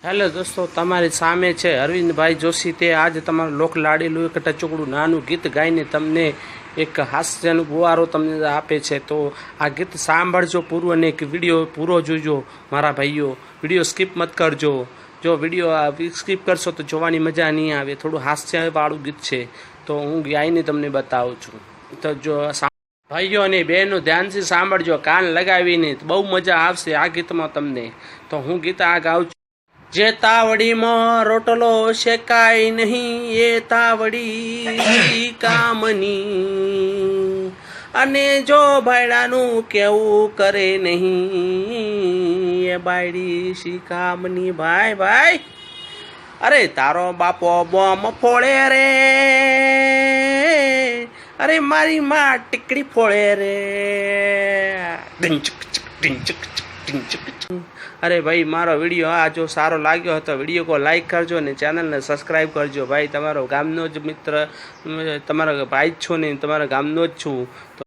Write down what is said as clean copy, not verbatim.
Hello દોસ્તો, તમારી સામે છે અરવિંદભાઈ જોશી. તે આજે તમારું લોક લાડેલું એક ટચુકડું નાનું ગીત ગાઈને તમને એક હાસ્યનો ગુવારો તમને આપે છે. તો આ ગીત સાંભળજો પૂરું અને એક વિડીયો પૂરો જોજો મારા ભાઈઓ. વિડીયો સ્કીપ મત કરજો. જો વિડીયો સ્કીપ કરશો તો જોવાની મજા નહીં આવે. થોડું હાસ્યવાળું ગીત છે, તો હું ગાઈને તમને બતાવું છું. તો જો ભાઈઓ અને બહેનો ધ્યાનથી સાંભળજો, કાન લગાવીને. બહુ મજા આવશે આ ગીતમાં તમને. તો હું ગીત આ ગાઉં છું. જે તાવડીમાં રોટલો શેકાય નહીં એ તાવડી કામની, અને જો ભાઈડાનું કેવું કરે નહીં એ બાયડી શિકામની. ભાઈ ભાઈ, અરે તારો બાપો બોમ ફોડે રે, અરે મારી માં ટીકડી ફોડે રે. અરે ભાઈ, મારો વિડીયો આ જો સારો લાગ્યો હતો, વિડીયો કો લાઈક કરજો ને ચેનલને સબસ્ક્રાઈબ કરજો. ભાઈ, તમારો ગામનો જ મિત્ર, તમારા ભાઈ જ છો ને તમારા ગામનો જ છું. તો